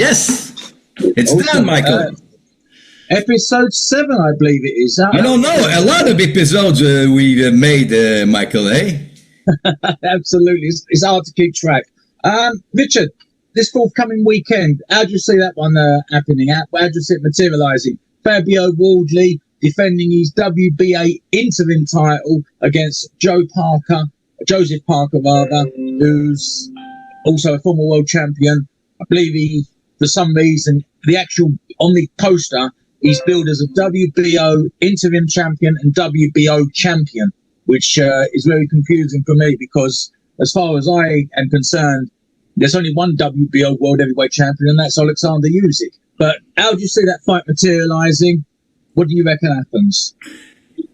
Yes, it's Awesome. done, Michael. Episode 7, I believe it is. I don't know. A lot of episodes we've made, Michael, eh? Absolutely. It's hard to keep track. Richard, this forthcoming weekend, how do you see that one happening? How do you see it materialising? Fabio Wardley defending his WBA interim title against Joseph Parker, who's also a former world champion. I believe he, for some reason, on the poster, he's billed as a WBO interim champion and WBO champion, which is very confusing for me because, as far as I am concerned, there's only one WBO world heavyweight champion, and that's Alexander Usyk. But how do you see that fight materialising? What do you reckon happens?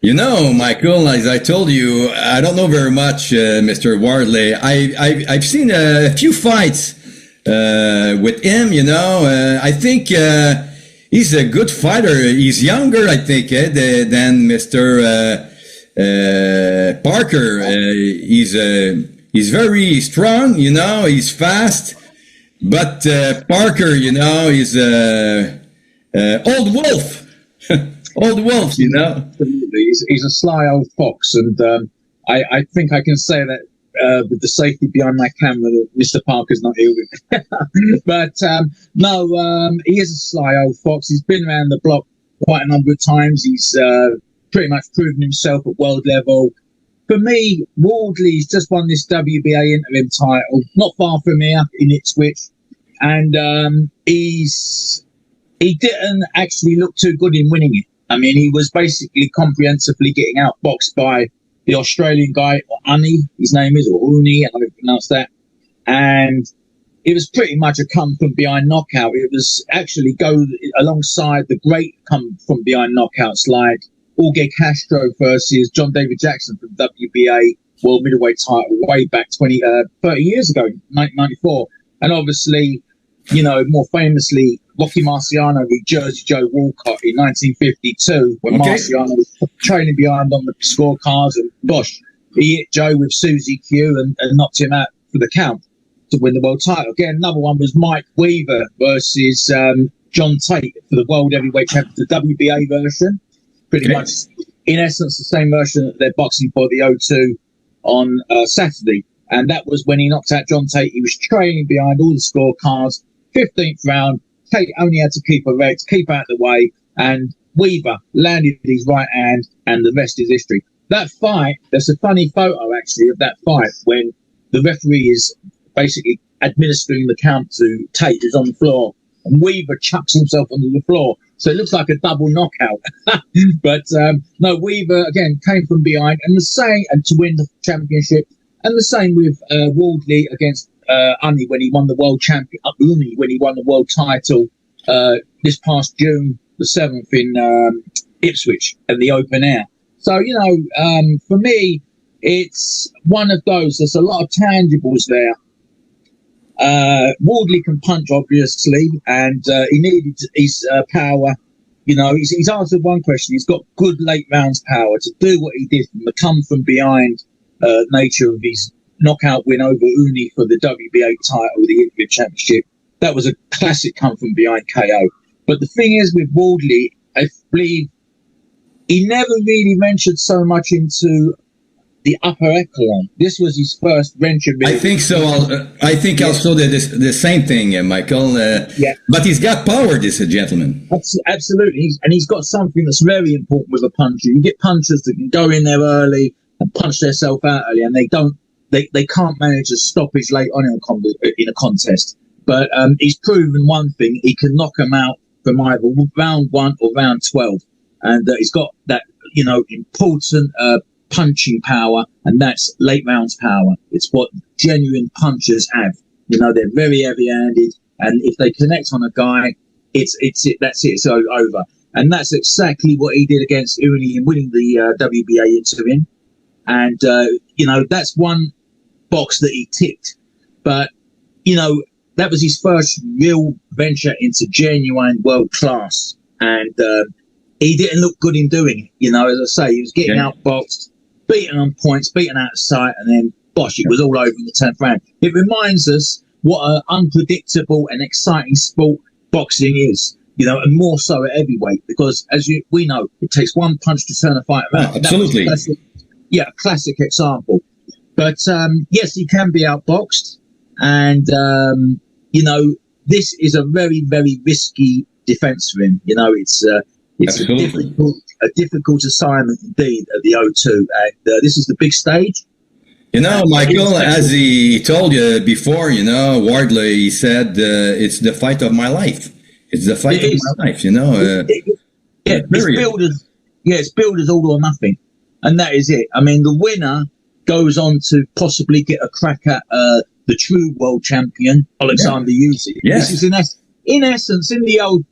You know, Michael, as I told you, I don't know very much, Mr. Wardley. I've seen a few fights with him, you know. I think he's a good fighter. He's younger, I think, than Mr. Parker. He's very strong, you know. He's fast. But Parker, you know, is old wolf. Old wolf, you know. Absolutely. He's a sly old fox, and I think I can say that with the safety behind my camera that Mr. Parker's not here with me. But no, he is a sly old fox. He's been around the block quite a number of times. He's pretty much proven himself at world level. For me, Wardley's just won this WBA interim title, not far from here in Ipswich, and he didn't actually look too good in winning it. I mean, he was basically comprehensively getting outboxed by the Australian guy, Uni, his name is, or Uni, I don't pronounce that. And it was pretty much a come-from-behind knockout. It was actually go alongside the great come-from-behind knockouts like Jorge Castro versus John David Jackson for the WBA World Middleweight title way back 30 years ago, 1994. And obviously, you know, more famously, Rocky Marciano with Jersey Joe Walcott in 1952, when Marciano was trailing behind on the scorecards, and gosh, he hit Joe with Susie Q and knocked him out for the count to win the world title. Again, another one was Mike Weaver versus John Tate for the World Heavyweight Championship, the WBA version. Pretty much, in essence, the same version that they're boxing for the O2 on Saturday. And that was when he knocked out John Tate. He was trailing behind all the scorecards. 15th round, Tate only had to keep erect, keep out of the way, and Weaver landed his right hand, and the rest is history. That fight, there's a funny photo, actually, of that fight when the referee is basically administering the count to Tate, who's on the floor, and Weaver chucks himself onto the floor. So it looks like a double knockout. But no, Weaver, again, came from behind, and to win the championship. And the same with Wardley against Uni when he won the world title this past June the 7th in Ipswich at the open air. So, you know, for me, it's one of those. There's a lot of tangibles there. Wardley can punch, obviously, and he needed his power. You know, he's answered one question. He's got good late rounds power to do what he did from the come from behind nature of his knockout win over Uni for the WBA title, the interim championship. That was a classic come from behind KO. But the thing is with Wardley, I believe he never really ventured so much into the upper echelon. This was his first venture. I think so. I think also the same thing, Michael. Yeah. But he's got power, this gentleman. Absolutely. And he's got something that's very important with a puncher. You get punchers that can go in there early and punch themselves out early, and they can't manage a stoppage late on in a contest. But he's proven one thing: he can knock them out from either round 1 or round 12, and he's got that, you know, important punching power, and that's late rounds power. It's what genuine punchers have. You know, they're very heavy-handed, and if they connect on a guy, it's it. That's it. It's over, and that's exactly what he did against Uni in winning the WBA interim. And you know, that's one box that he ticked. But you know, that was his first real venture into genuine world class, and he didn't look good in doing it. You know, as I say, he was getting outboxed, beaten on points, beaten out of sight, and then, gosh, it was all over in the 10th round. It reminds us what an unpredictable and exciting sport boxing is. And more so at heavyweight, because we know, it takes one punch to turn a fight around. Oh, absolutely. A classic example. But yes, he can be outboxed, and this is a very, very risky defence for him. It's a difficult assignment indeed at the O2, and this is the big stage. Michael, as he told you before, Wardley, he said, it's the fight of my life. It's the fight of my life, it's billed as all or nothing. And that is it. I mean, the winner goes on to possibly get a crack at the true world champion, Alexander Usyk. Yes. This is in essence, in the old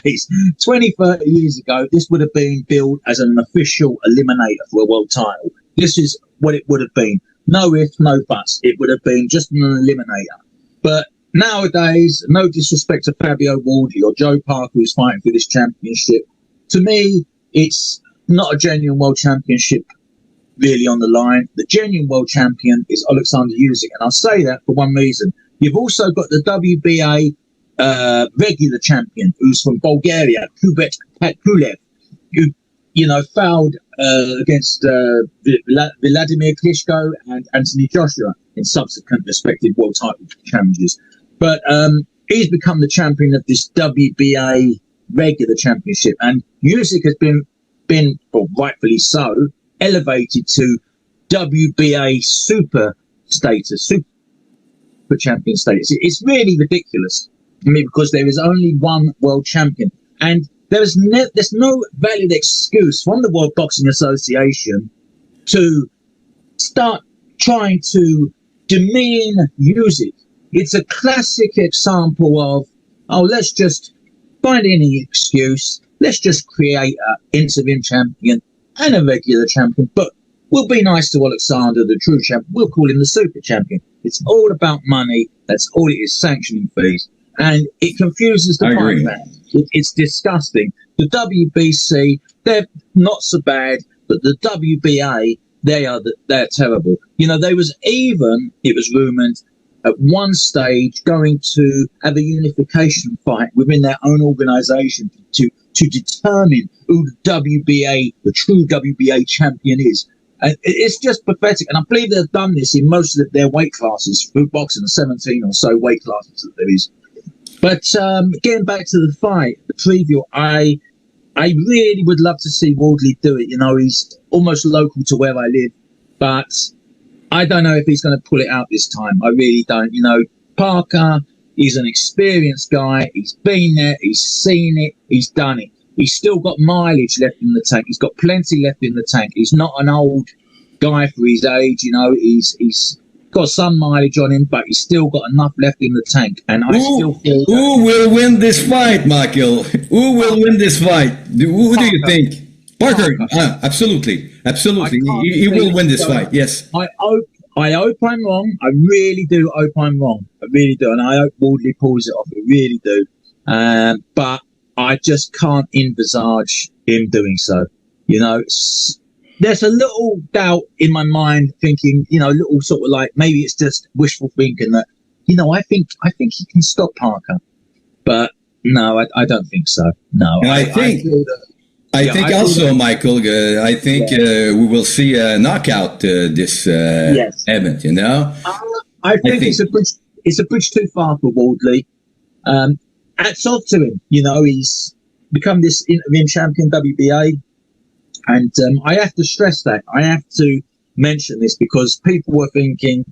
days, 20, 30 years ago, this would have been billed as an official eliminator for a world title. This is what it would have been. No ifs, no buts. It would have been just an eliminator. But nowadays, no disrespect to Fabio Wardley or Joe Parker, who's fighting for this championship, to me, it's not a genuine world championship really on the line. The genuine world champion is Alexander Usyk, and I'll say that for one reason. You've also got the WBA regular champion, who's from Bulgaria, Kubet Pulev, who fouled against Vladimir Klitschko and Anthony Joshua in subsequent respective world title challenges. But he's become the champion of this WBA regular championship, and Usyk has been, or rightfully so, elevated to WBA super status, super champion status. It's really ridiculous. I mean, because there is only one world champion, and there's no valid excuse from the World Boxing Association to start trying to demean Usyk. It's a classic example of, let's just find any excuse. Let's just create an interim champion and a regular champion, but we'll be nice to Alexander, the true champion. We'll call him the super champion. It's all about money. That's all it is, sanctioning fees. And it confuses the fight man. It's disgusting. The WBC, they're not so bad, but the WBA, they're terrible. It was rumoured, at one stage going to have a unification fight within their own organisation to determine who the true WBA champion is. And it's just pathetic. And I believe they've done this in most of their weight classes, through boxing, 17 or so weight classes that there is. But getting back to the fight, the preview, I really would love to see Wardley do it. He's almost local to where I live, but I don't know if he's going to pull it out this time. I really don't. Parker, he's an experienced guy. He's been there. He's seen it. He's done it. He's still got mileage left in the tank. He's got plenty left in the tank. He's not an old guy for his age. He's got some mileage on him, but he's still got enough left in the tank. And I still feel who will win this fight, Michael? Who will win this fight? Who do you think? Parker. Absolutely. He will win this fight. Yes. I hope I'm wrong. I really do hope I'm wrong. I really do. And I hope Wardley pulls it off. I really do. But I just can't envisage him doing so. There's a little doubt in my mind, thinking, little sort of like, maybe it's just wishful thinking that, I think he can stop Parker. But no, I don't think so. No, I think also, Michael, I think we will see a knockout this event, I think it's a bridge too far for Wardley. Hats off to him. He's become this interim champion WBA. And I have to stress that. I have to mention this because people were thinking,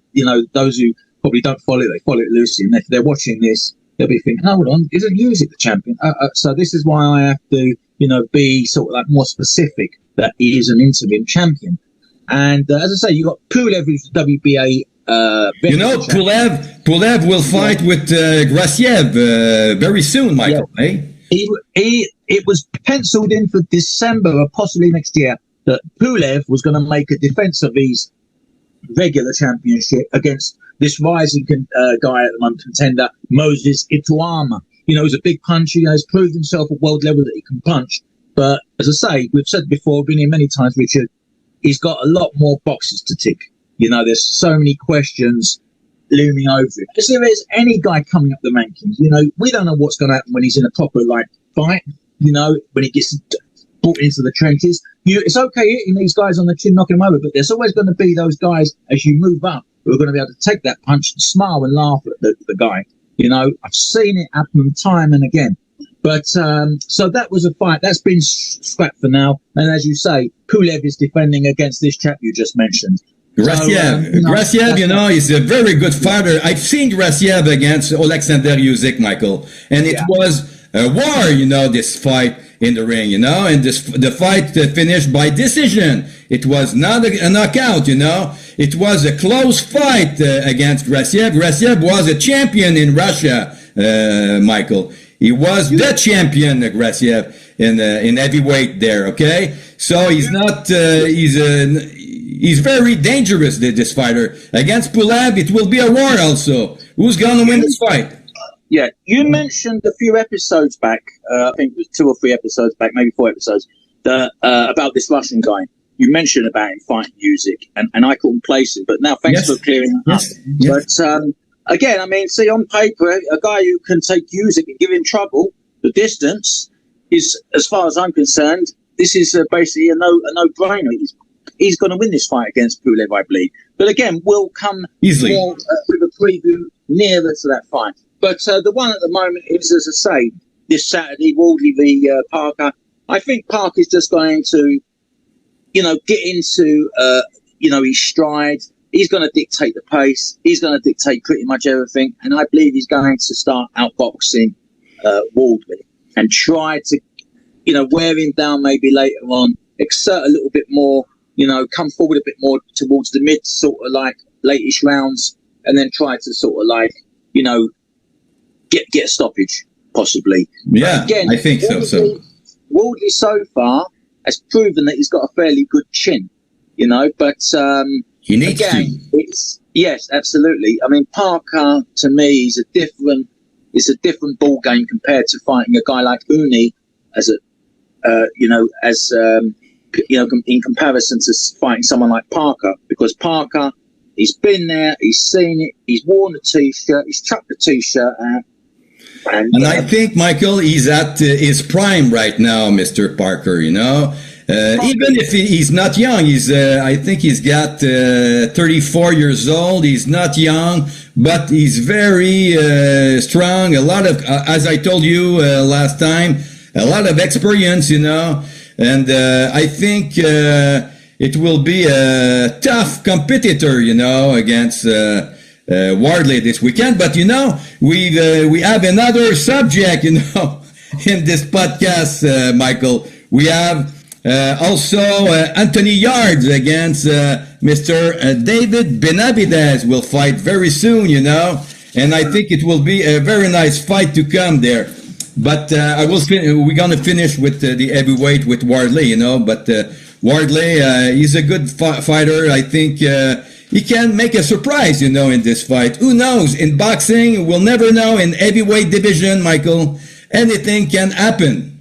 those who probably don't follow it, they follow it loosely. And if they're watching this, they'll be thinking, hold on, isn't Usyk the champion? So this is why I have to, be sort of like more specific that he is an interim champion. And as I say, you got Pulev, who's the WBA. Pulev will fight with Graciev very soon, Michael. Yeah. It was penciled in for December or possibly next year that Pulev was going to make a defense of his regular championship against this rising guy at the moment, contender, Moses Ituama. He's a big puncher. He's proved himself at world level that he can punch. But as I say, we've said before, been here many times, Richard, he's got a lot more boxes to tick. There's so many questions looming over him. If there is any guy coming up the rankings, we don't know what's going to happen when he's in a proper fight. When he gets brought into the trenches, it's okay hitting these guys on the chin, knocking them over, but there's always going to be those guys as you move up who are going to be able to take that punch and smile and laugh at the guy. I've seen it happen time and again. But so that was a fight that's been scrapped for now. And as you say, Pulev is defending against this chap you just mentioned. Graciev, is a very good fighter. I've seen Graciev against Alexander Usyk, Michael, and it was a war, this fight in the ring, and the fight finished by decision. It was not a knockout, It was a close fight against Graciev. Graciev was a champion in Russia, Michael. He was the champion, Graciev, in heavyweight there, okay? So he's not, he's very dangerous, this fighter. Against Pulev, it will be a war also. Who's going to win this fight? Yeah, you mentioned a few episodes back, I think it was 2 or 3 episodes back, maybe 4 episodes, about this Russian guy. You mentioned about him fighting Usyk, and I couldn't place him, but now thanks for clearing that up. Yes. But again, see, on paper, a guy who can take Usyk and give him trouble, the distance is, as far as I'm concerned, this is basically a no-brainer. He's going to win this fight against Pulev, I believe. But again, we'll come easily more with a preview nearer to that fight. But the one at the moment is, as I say, this Saturday, Wardley v. Parker. I think Parker's just going to, get into, his stride. He's going to dictate the pace. He's going to dictate pretty much everything. And I believe he's going to start outboxing Wardley and try to, wear him down maybe later on, exert a little bit more, come forward a bit more towards the mid sort of late-ish rounds, and then try to get a stoppage, possibly. Yeah, again, I think Wardley so far has proven that he's got a fairly good chin, but he needs to. Yes, absolutely. Parker to me is a different ball game compared to fighting a guy like Uni in comparison to fighting someone like Parker, because Parker, he's been there, he's seen it, he's worn the t-shirt, he's chucked the t-shirt out. And I think, Michael, he's at his prime right now, Mr. Parker, even if he's not young, I think he's got 34 years old. He's not young, but he's very strong. A lot of, as I told you last time, a lot of experience, and I think it will be a tough competitor, against Wardley this weekend. But we have another subject, in this podcast, Michael. We have also Anthony Yards against Mr. David Benavidez will fight very soon, and I think it will be a very nice fight to come there. But we're going to finish with the heavyweight with Wardley, but Wardley, he's a good fighter. I think he can make a surprise, in this fight. Who knows? In boxing, we'll never know. In heavyweight division, Michael, anything can happen.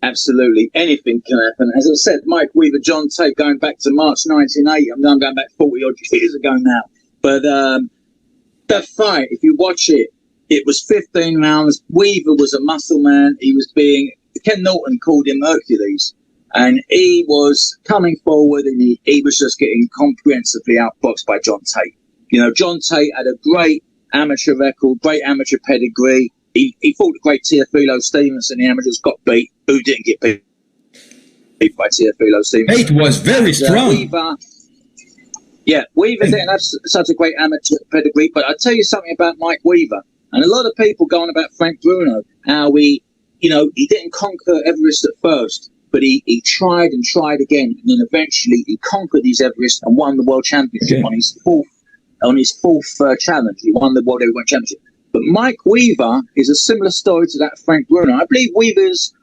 Absolutely, anything can happen. As I said, Mike Weaver, John Tate, going back to March 1980. I'm going back 40-odd years ago now. But that fight, if you watch it, it was 15 rounds. Weaver was a muscle man. Ken Norton called him Hercules. And he was coming forward, and he was just getting comprehensively outboxed by John Tate. John Tate had a great amateur record, great amateur pedigree. He fought the great Teofilo Stevenson. The amateurs got beat. Who didn't get beat by Teofilo Stevenson? Tate was very strong. Weaver didn't have such a great amateur pedigree. But I'll tell you something about Mike Weaver. And a lot of people go on about Frank Bruno, how he didn't conquer Everest at first, but he tried and tried again, and then eventually he conquered his Everest and won the world championship on his fourth challenge. He won the world heavyweight championship. But Mike Weaver is a similar story to that of Frank Bruno. I believe Weaver's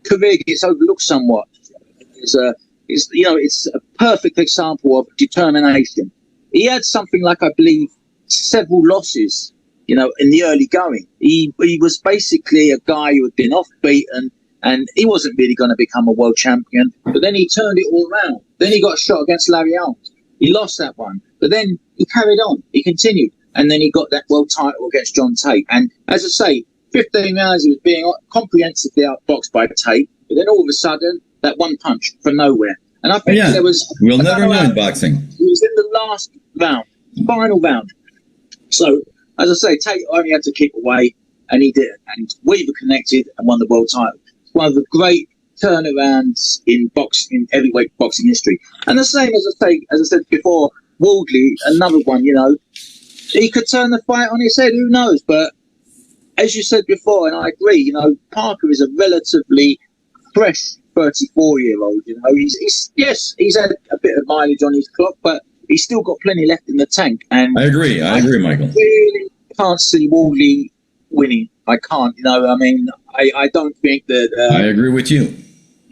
career gets overlooked somewhat. It's a perfect example of determination. He had something like, I believe, several losses. In the early going, he was basically a guy who had been off-beaten, and he wasn't really going to become a world champion. But then he turned it all around. Then he got a shot against Larry Arms. He lost that one, but then he carried on. He continued. and then he got that world title against John Tate. And as I say, 15 rounds he was being comprehensively outboxed by Tate, but then all of a sudden, that one punch from nowhere. And I think there was... We'll never know in boxing. He was in the last round, final round. So, as I say, Tate only had to keep away, and he did. And Weaver connected and won the world title. It's one of the great turnarounds in heavyweight boxing history. And the same as I said before, Wardley, another one, he could turn the fight on his head, who knows? But as you said before, and I agree, Parker is a relatively fresh 34-year-old. He's had a bit of mileage on his clock, but he's still got plenty left in the tank. And I agree, Michael. I really can't see Wardley winning. I can't. I don't think that. I agree with you.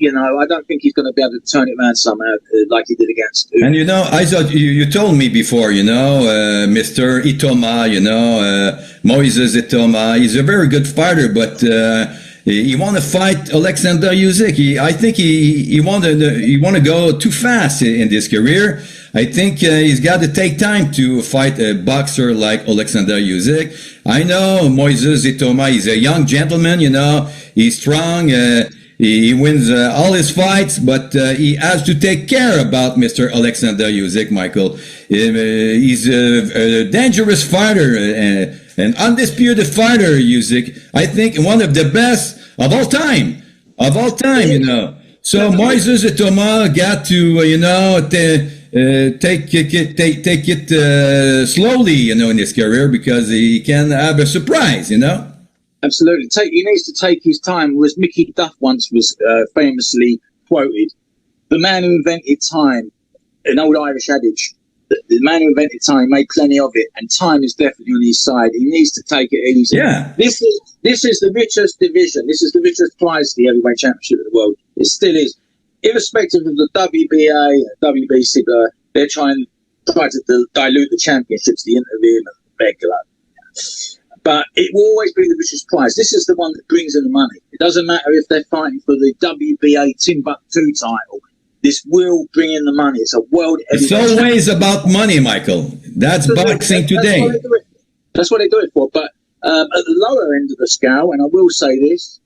I don't think he's going to be able to turn it around somehow like he did against. And I thought you told me before, Mr. Itoma, Moises Itoma, he's a very good fighter, but he want to fight Alexander Usyk. I think he want to go too fast in this career. I think he's got to take time to fight a boxer like Alexander Usyk. I know Moises Itoma, he's a young gentleman, he's strong. He wins all his fights, but he has to take care about Mr. Alexander Usyk, Michael. He's a dangerous fighter, an undisputed fighter, Usyk. I think one of the best of all time. So Moises Itoma got to, take it slowly, in his career, because he can have a surprise, Absolutely. He needs to take his time. As Mickey Duff once was famously quoted, the man who invented time, an old Irish adage, the man who invented time made plenty of it, and time is definitely on his side. He needs to take it easy. Yeah. This is the richest division. This is the richest prize for the heavyweight championship of the world. It still is. Irrespective of the WBA, WBC, they're trying to dilute the championships, the interim and the regular. But it will always be the richest prize. This is the one that brings in the money. It doesn't matter if they're fighting for the WBA Timbuktu title. This will bring in the money. It's a world heavyweight. It's always about money, Michael. That's boxing today. That's what they do it for. But at the lower end of the scale, and I will say this,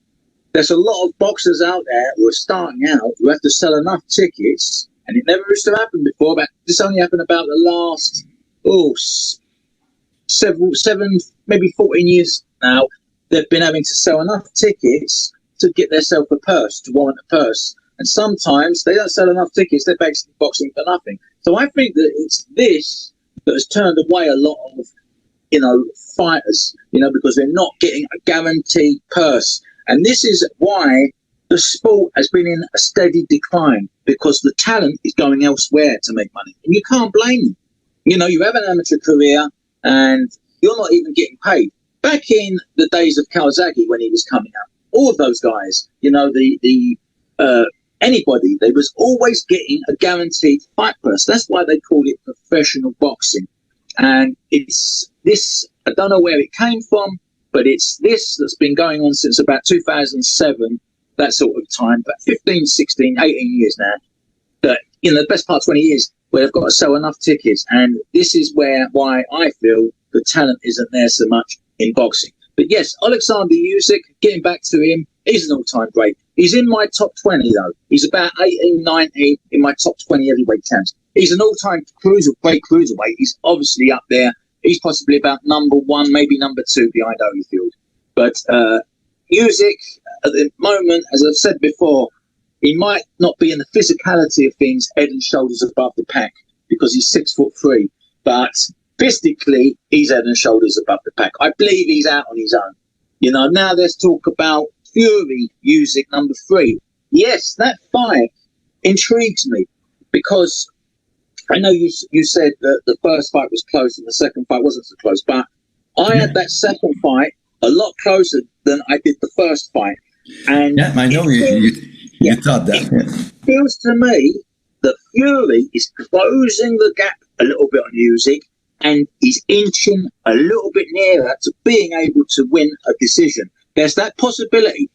there's a lot of boxers out there who are starting out who have to sell enough tickets, and it never used to happen before. But this only happened about the last, seven, maybe 14 years now. They've been having to sell enough tickets to get themselves a purse, to warrant a purse. And sometimes they don't sell enough tickets, they're basically boxing for nothing. So I think that it's this that has turned away a lot of, fighters, because they're not getting a guaranteed purse. And this is why the sport has been in a steady decline, because the talent is going elsewhere to make money. And you can't blame them. You have an amateur career and you're not even getting paid. Back in the days of Kawasaki, when he was coming up, all of those guys, anybody, they was always getting a guaranteed fight purse. That's why they call it professional boxing. And it's this, I don't know where it came from, but it's this that's been going on since about 2007, that sort of time, about 15, 16, 18 years now, that, the best part 20 years, where they've got to sell enough tickets. And this is why I feel the talent isn't there so much in boxing. But yes, Alexander Usyk, getting back to him, he's an all-time great. He's in my top 20, though. He's about 18, 19 in my top 20 heavyweight champs. He's an all-time great cruiserweight. He's obviously up there. He's possibly about number one, maybe number two behind Holyfield. But Usyk, at the moment, as I've said before, he might not be in the physicality of things head and shoulders above the pack because he's 6'3", but physically he's head and shoulders above the pack. I believe he's out on his own. Now let's talk about Fury Usyk number 3. Yes, that fight intrigues me because I know you said that the first fight was close and the second fight wasn't so close, but I had that second fight a lot closer than I did the first fight. And yeah, I know you thought that. It feels to me that Fury is closing the gap a little bit on Usyk, and he's inching a little bit nearer to being able to win a decision. There's that possibility.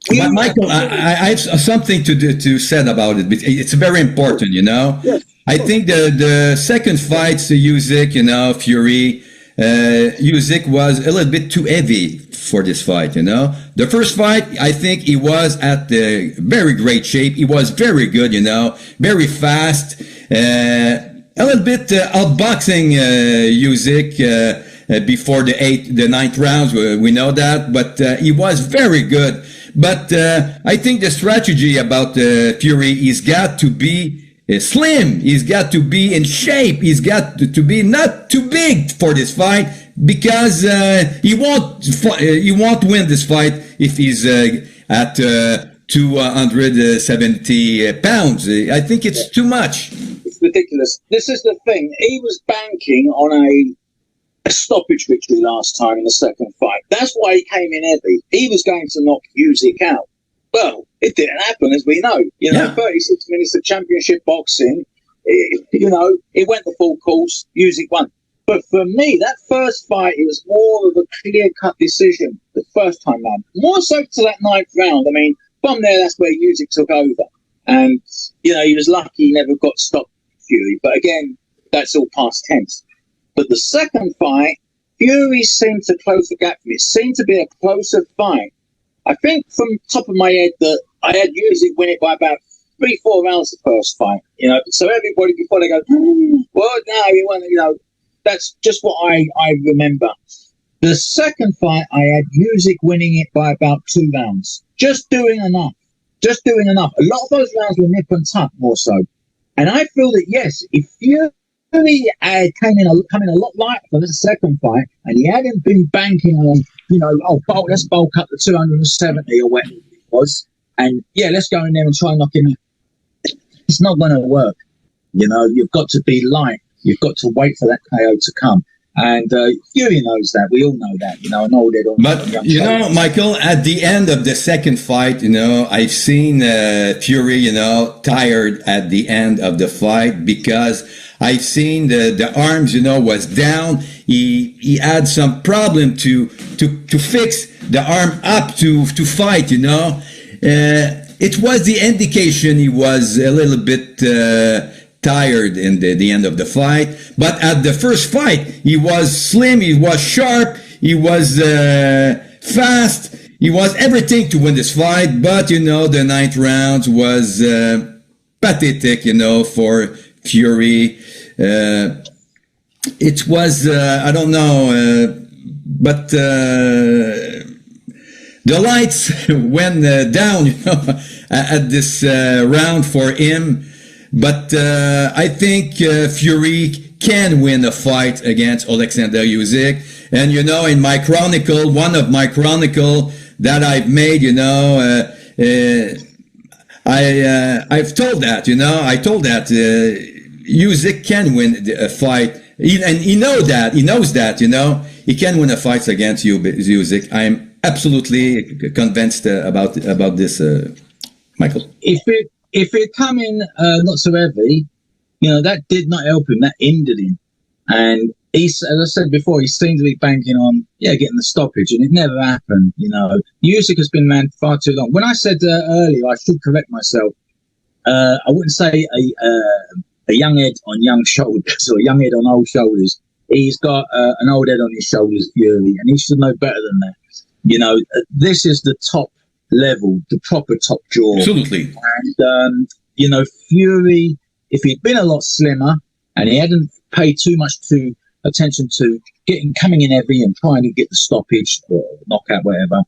But Michael, I have something to say about it. It's very important, Yes. I think the second fight, Usyk, Fury, Usyk was a little bit too heavy for this fight, you know. The first fight, I think he was at the very great shape. He was very good, you know, very fast. A little bit outboxing Usyk before the ninth rounds. We know that, but he was very good. But I think the strategy about Fury, he's got to be slim. He's got to be in shape. He's got to be not too big for this fight because he won't win this fight if he's at 270 pounds. I think it's too much. It's ridiculous. This is the thing. He was banking on a stoppage victory last time in the second fight. That's why he came in heavy. He was going to knock Usyk out. Well, it didn't happen, as we know. 36 minutes of championship boxing. It went the full course. Usyk won. But for me, that first fight, it was more of a clear-cut decision the first time round. More so to that ninth round. I mean, from there, that's where Usyk took over. And, he was lucky he never got stopped Fury. But again, that's all past tense. But the second fight, Fury seemed to close the gap for me. It seemed to be a closer fight. I think from top of my head that I had Usyk win it by about 3-4 rounds the first fight. So everybody before they go, well, no, he won. That's just what I remember. The second fight, I had Usyk winning it by about 2 rounds. Just doing enough. A lot of those rounds were nip and tuck more so. And I feel that, yes, if Fury come in a lot lighter for the second fight, and he hadn't been banking on, let's bulk up to 270 or whatever it was, and let's go in there and try and knock him out. It's not going to work. You've got to be light. You've got to wait for that KO to come. And Fury knows that. We all know that. An old head on. But Michael, at the end of the second fight, I've seen Fury, tired at the end of the fight because I've seen the arms, was down. He had some problem to fix the arm up to fight. It was the indication he was a little bit tired in the end of the fight. But at the first fight, he was slim, he was sharp, he was fast, he was everything to win this fight. But the ninth round was pathetic, for Fury. It was I don't know, but the lights went down, at this round for him. But I think Fury can win a fight against Alexander Usyk. And in my chronicle, one of my chronicle that I've made, I've told that, I told that Usyk can win a fight, and he knows that, he can win a fight against Usyk. I'm absolutely convinced about this, Michael. If it come in not so heavy, that did not help him. That hindered him. And as I said before, he seemed to be banking on, getting the stoppage, and it never happened. Usyk has been man far too long. When I said earlier, I should correct myself. I wouldn't say a young head on young shoulders or a young head on old shoulders. He's got an old head on his shoulders, Fury, and he should know better than that. This is the top level, the proper top jaw. Absolutely. And, Fury, if he'd been a lot slimmer and he hadn't paid too much attention to coming in heavy and trying to get the stoppage or knockout, whatever,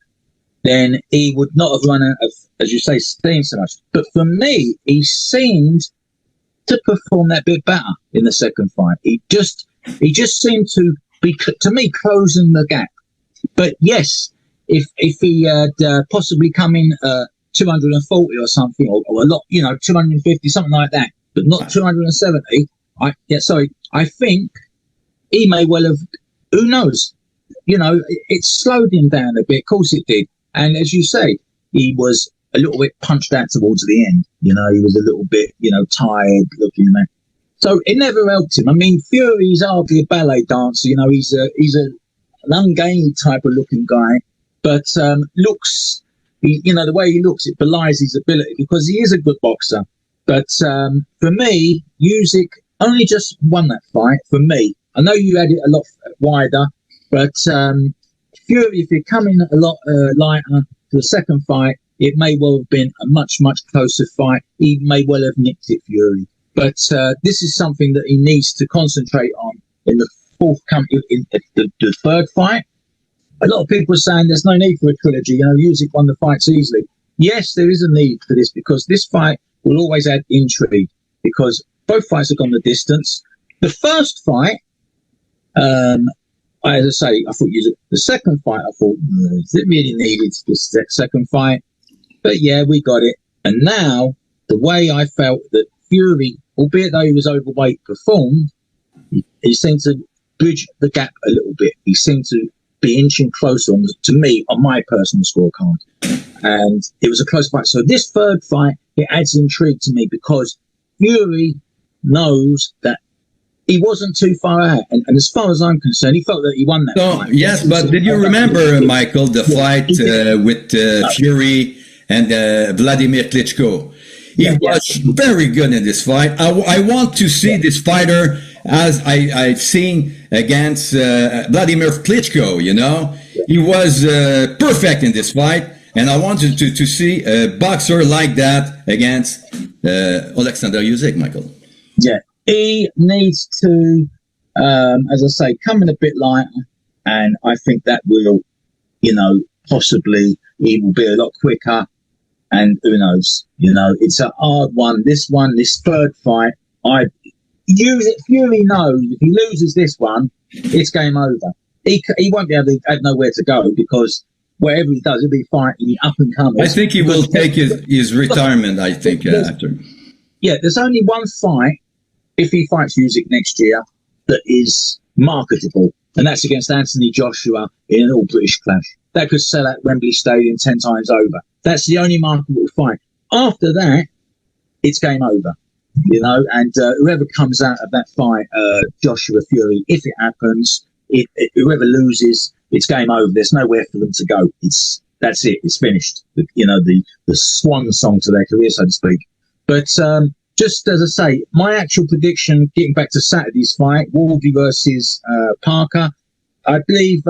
then he would not have run out of, as you say, steam so much. But for me, he seemed to perform that bit better in the second fight. He just seemed to be, to me, closing the gap. But yes, if he had possibly come in 240 or something, or a lot, 250, something like that, but not 270. I think he may well have. Who knows? It slowed him down a bit. Of course, it did. And as you say, he was a little bit punched out towards the end. He was a little bit, tired looking at that. So it never helped him. I mean, Fury's hardly a ballet dancer. He's an ungainly type of looking guy. But looks, the way he looks, it belies his ability because he is a good boxer. But for me, Usyk only just won that fight for me. I know you had it a lot wider, but Fury, if you're coming a lot lighter to the second fight, it may well have been a much, much closer fight. He may well have nicked it, Fury. But this is something that he needs to concentrate on in the the third fight. A lot of people are saying there's no need for a trilogy. You know, Usyk won the fights easily. Yes, there is a need for this because this fight will always add intrigue because both fights have gone the distance. The first fight, as I say, I thought Usyk. The second fight, I thought, is it really needed this second fight? But yeah, we got it. And now, the way I felt that Fury, albeit though he was overweight, performed, he seemed to bridge the gap a little bit. He seemed to be inching closer to me on my personal scorecard. And it was a close fight. So this third fight, it adds intrigue to me because Fury knows that he wasn't too far out. And as far as I'm concerned, he felt that he won that fight. Yes, but did you remember, Michael, the fight with Fury and Vladimir Klitschko? He was very good in this fight. I want to see this fighter as I've seen against Vladimir Klitschko, you know. He was perfect in this fight, and I wanted to see a boxer like that against Alexander Usyk, Michael. Yeah, he needs to, as I say, come in a bit lighter, and I think that will, you know, possibly he will be a lot quicker. And who knows? You know, it's a hard one. This third fight, Fury knows if he loses this one, it's game over. He won't be able to have nowhere to go because whatever he does, he'll be fighting the up and comers. I think he will take his retirement. I think after. Yeah, there's only one fight if he fights Usyk next year that is marketable, and that's against Anthony Joshua in an all-British clash. That could sell at Wembley Stadium 10 times over. That's the only marketable fight. After that, it's game over, you know, and whoever comes out of that fight, Joshua Fury, if it happens, whoever loses, it's game over. There's nowhere for them to go. That's it. It's finished. You know, the swan song to their career, so to speak. But just as I say, my actual prediction, getting back to Saturday's fight, Wardley versus Parker, I believe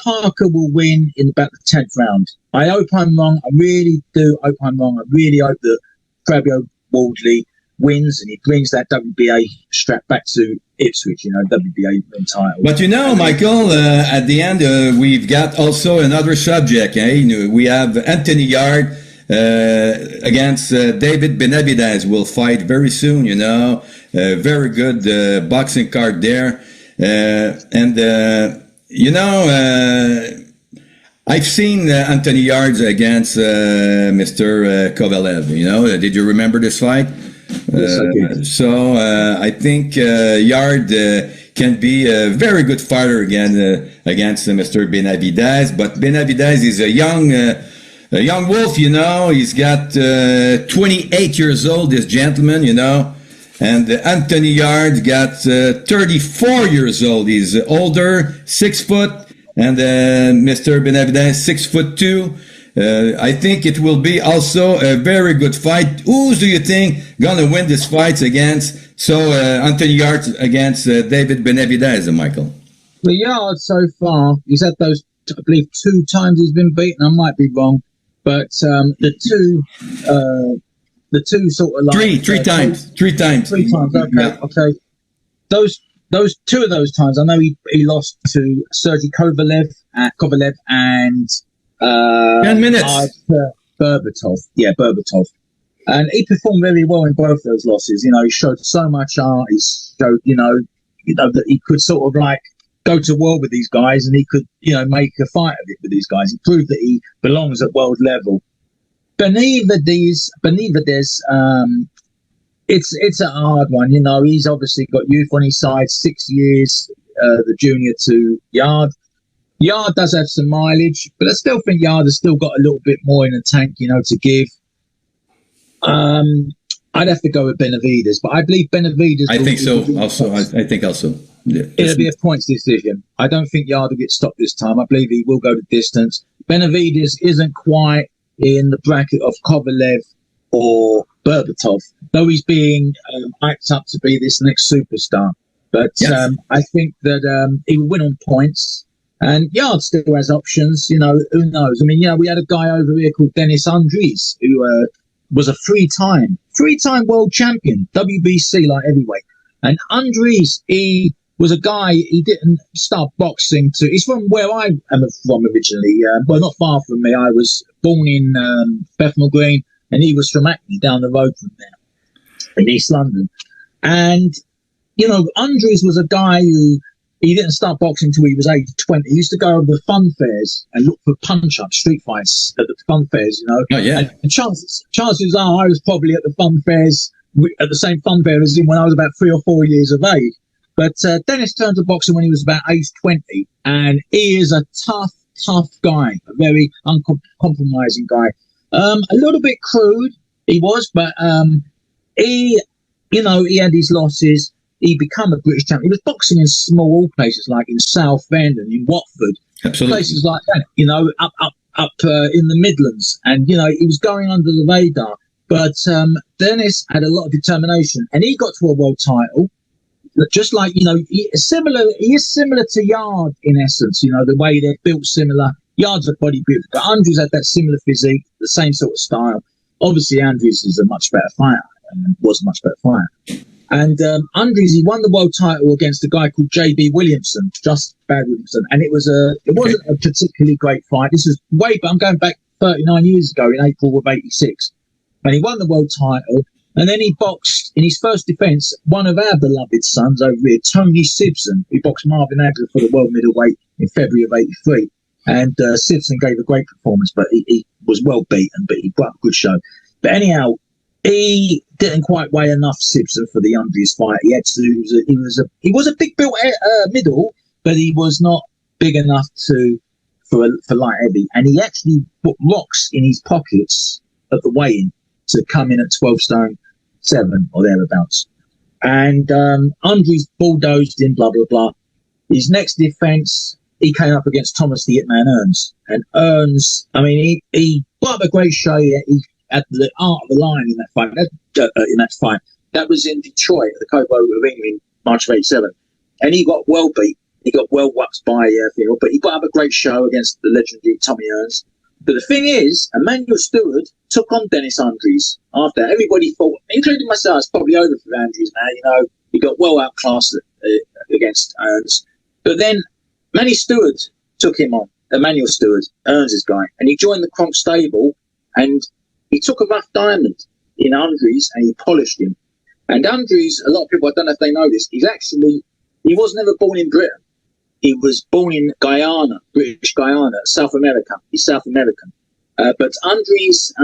Parker will win in about the 10th round. I hope I'm wrong. I really do hope I'm wrong. I really hope that Fabio Wardley wins and he brings that WBA strap back to Ipswich, you know, WBA title. But you know, Michael, at the end, we've got also another subject. We have Anthony Yard against David Benavidez will fight very soon, you know. Very good boxing card there. You know, I've seen Anthony Yards against Mr. Kovalev. You know, did you remember this fight? Yes, I did. So I think Yard can be a very good fighter again against Mr. Benavidez. But Benavidez is a young wolf. You know, he's got 28 years old. This gentleman, you know. And Anthony Yard got 34 years old. He's older, 6 foot, and Mr. Benavidez 6'2". I think it will be also a very good fight. Who do you think gonna win this fight against? So Anthony Yard against David Benavidez, Michael. The Yard so far, he's had those, I believe, 2 times he's been beaten. I might be wrong, but the two sort of like three times. Okay, yeah. Okay. Those 2 of those times, I know he lost to Sergey Kovalev and 10 minutes. Berbatov. Yeah, Berbatov. And he performed very well in both those losses. You know, he showed so much art. He showed, you know that he could sort of like go to war with these guys, and he could, you know, make a fight of it with these guys. He proved that he belongs at world level. Benavidez, it's a hard one, you know. He's obviously got youth on his side, 6 years, the junior to Yard. Yard does have some mileage, but I still think Yard has still got a little bit more in the tank, you know, to give. I'd have to go with Benavidez, but I believe Benavidez. I think so. Also, I think also. Yeah. It'll be a points decision. I don't think Yard will get stopped this time. I believe he will go the distance. Benavidez isn't quite in the bracket of Kovalev or Berbatov, though he's being hyped up to be this next superstar. But Yes. I think that he will win on points. And Yard still has options. You know, who knows? I mean, we had a guy over here called Dennis Andries who was a three-time world champion, WBC light heavyweight. And Andries, he was a guy, he didn't start boxing he's from where I am from originally. Well, not far from me. I was born in Bethnal Green, and he was from Hackney, down the road from there in East London. And, Andries was a guy who, he didn't start boxing until he was age 20. He used to go to the fun fairs and look for punch-ups, street fights at the fun fairs, Oh, yeah. And chances are I was probably at the fun fairs, at the same fun fair as him when I was about 3 or 4 years of age. But Dennis turned to boxing when he was about age 20, and he is a tough guy, a very uncompromising guy. A little bit crude, he was, but he had his losses. He became a British champion. He was boxing in small places like in Southend and in Watford. Absolutely. Places like that, up in the Midlands. And, he was going under the radar. But Dennis had a lot of determination, and he got to a world title. Just like, he is similar to Yard in essence, the way they're built similar. Yard's a bodybuilder, but Andrews had that similar physique, the same sort of style. Obviously, Andrews is a much better fighter, and was a much better fighter. And Andrews, he won the world title against a guy called J.B. Williamson, just Bad Williamson, and it wasn't a particularly great fight. This was I'm going back 39 years ago in April of '86, and he won the world title. And then he boxed in his first defence one of our beloved sons over here, Tony Sibson, who boxed Marvin Hagler for the world middleweight in February of '83. And Sibson gave a great performance, but he was well beaten, but he put up a good show. But anyhow, he didn't quite weigh enough, Sibson, for the Andrews fight. He was a big built middle, but he was not big enough for light heavy. And he actually put rocks in his pockets at the weigh-in to come in at 12 stone 7 or thereabouts. And Andrews bulldozed in, blah, blah, blah. His next defence, he came up against Thomas the Hitman Earns. And Earns, I mean, he put up a great show. He at the art of the line in that fight. That was in Detroit at the Cobo Arena in March of '87, and he got well beat. He got well whacked by Field, but he put up a great show against the legendary Tommy Earns. But the thing is, Emmanuel Stewart took on Dennis Andrews after everybody thought, including myself, it's probably over for Andrews now. He got well outclassed against Earns. But then Manny Stewart took him on, Emmanuel Stewart, Earns' guy, and he joined the Kronk stable, and he took a rough diamond in Andrews and he polished him. And Andrews, a lot of people, I don't know if they know this, he was never born in Britain. He was born in Guyana, British Guyana, South America. He's South American. But Andrews,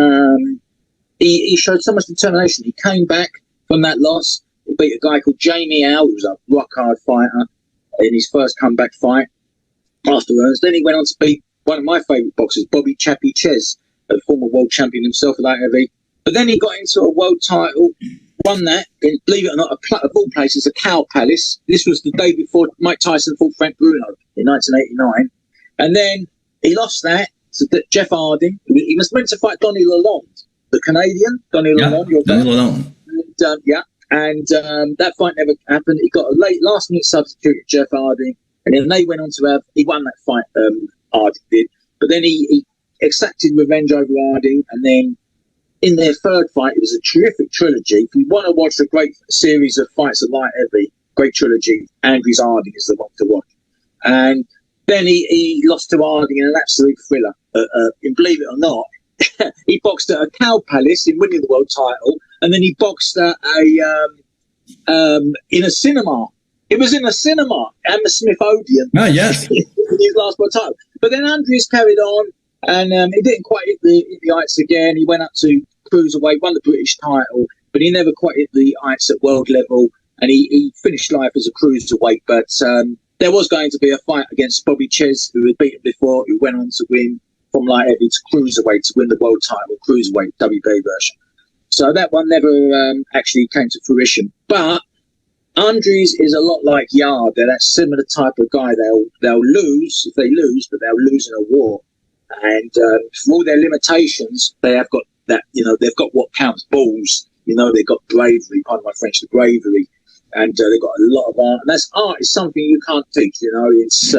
he showed so much determination. He came back from that loss. He beat a guy called Jamie Howe, who was a rock-hard fighter in his first comeback fight after Earns. Then he went on to beat one of my favourite boxers, Bobby Chappie Ches, a former world champion himself at light heavy. But then he got into a world title, won that, and believe it or not, of all places, a Cow Palace. This was the day before Mike Tyson fought Frank Bruno in 1989. And then he lost that to Jeff Harding. He was meant to fight Donnie Lalonde, the Canadian, Donnie Lalonde. Donnie Lalonde. And that fight never happened. He got a last-minute substitute, Jeff Harding, and then they went on to he won that fight, Harding did. But then he exacted revenge over Harding, and then in their third fight, it was a terrific trilogy. If you want to watch a great series of fights at light heavy, great trilogy, Andrews Harding is the one to watch. And then he lost to Harding in an absolute thriller. And believe it or not, he boxed at a Cow Palace in winning the world title, and then he boxed at in a cinema. It was in a cinema, Hammersmith Odeon. Oh, yes. His last world title. But then Andrews carried on, and he didn't quite hit the heights again. He went up to cruiserweight, won the British title, but he never quite hit the heights at world level, and he finished life as a cruiserweight. But there was going to be a fight against Bobby Ches, who had beaten before, who went on to win from light heavy to cruiserweight to win the world title, cruiserweight WBA version. So that one never actually came to fruition. But Andrews is a lot like Yard. They're that similar type of guy. They'll lose if they lose, but they'll lose in a war. And for all their limitations, they have got that. They've got what counts balls. They've got bravery. Pardon my French, the bravery. and they've got a lot of art. And that's art is something you can't teach. You know, it's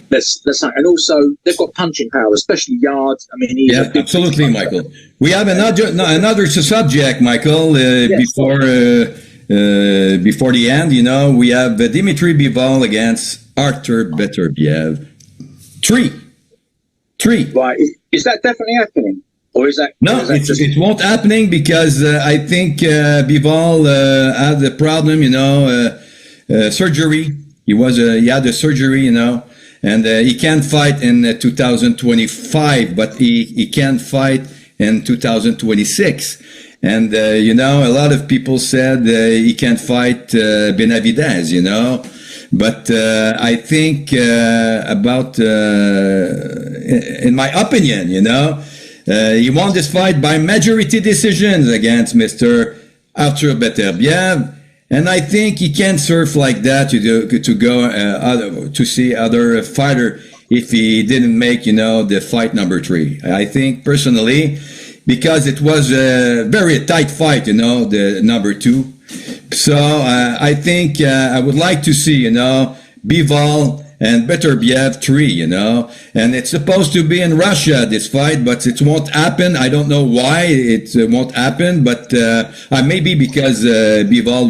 that's and also they've got punching power, especially yards. I mean, Yeah, absolutely, Michael. We have another subject, Michael. Before the end, you know, we have Dimitri Bivol against Arthur Beterbiev. Three. Right? Is that definitely happening, or is that No? It won't happening because I think Bivol had a problem. You know, surgery. He had a surgery. You know. And he can't fight in 2025, but he can fight in 2026. And, you know, a lot of people said he can't fight Benavidez, you know. But I think in my opinion, you know, he won this fight by majority decisions against Mr. Arthur Beterbiev. And I think he can't surf like that to go to see other fighter if he didn't make, you know, the fight number 3. I think personally, because it was a very tight fight, you know, the number 2. So I think I would like to see, you know, Bivol and Beterbiev 3, you know, and it's supposed to be in Russia, this fight, but it won't happen. I don't know why it won't happen, but maybe because Bivol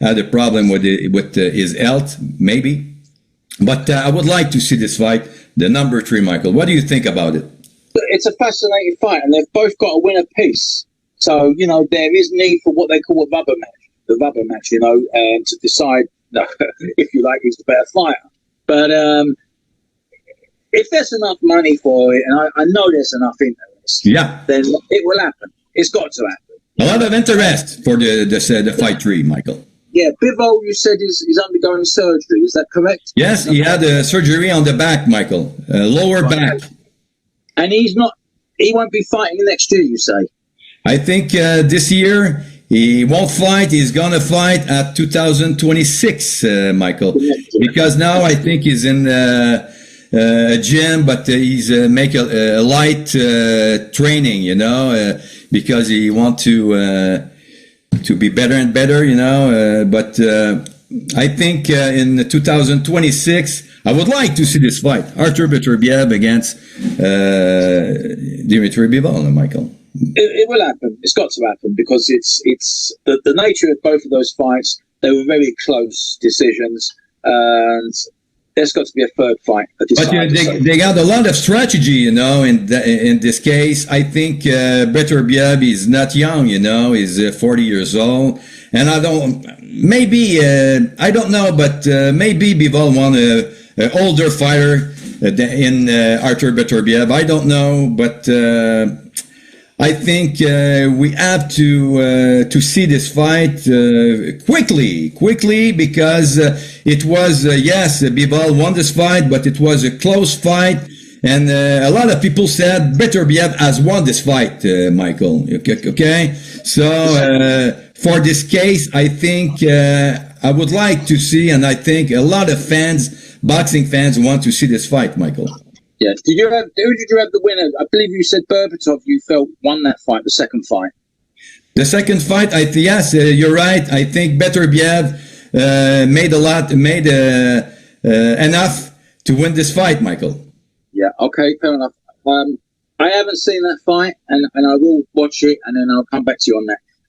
had a problem with his health, maybe. But I would like to see this fight, the number 3, Michael. What do you think about it? It's a fascinating fight, and they've both got to win a piece. So, you know, there is need for what they call a rubber match. The rubber match, you know, to decide, if you like, who's the better fighter. But if there's enough money for it, and I know there's enough interest, yeah, then it will happen. It's got to happen. A lot of interest for the fight 3, Michael. Yeah, Bivol, you said is undergoing surgery. Is that correct? Yes, he had a surgery on the back, Michael, lower back. And he won't be fighting next year, you say? I think this year he won't fight. He's going to fight at 2026, Michael. Because now I think he's in a gym, but he's make a light training, you know, because he wants to be better and better, you know. But I think in 2026, I would like to see this fight. Arthur Beterbiev against Dimitri Bivol, Michael. It will happen. It's got to happen because it's the nature of both of those fights. They were very close decisions, and there's got to be a third fight. But they got a lot of strategy, you know. In this case, I think Beterbiev is not young, you know. He's 40 years old, and I don't know, but maybe Bivol won an older fighter in Arthur Beterbiev. I don't know, but. I think we have to see this fight quickly, because it was yes, Bivol won this fight, but it was a close fight, and a lot of people said Beterbiev has won this fight, Michael. Okay, so for this case, I think I would like to see, and I think a lot of boxing fans, want to see this fight, Michael. Yeah. Who did you have the winner? I believe you said Berbatov. You felt won that fight, the second fight. The second fight, yes, you're right. I think Beterbiev made enough to win this fight, Michael. Yeah. Okay. Fair enough. I haven't seen that fight, and I will watch it, and then I'll come back to you on that.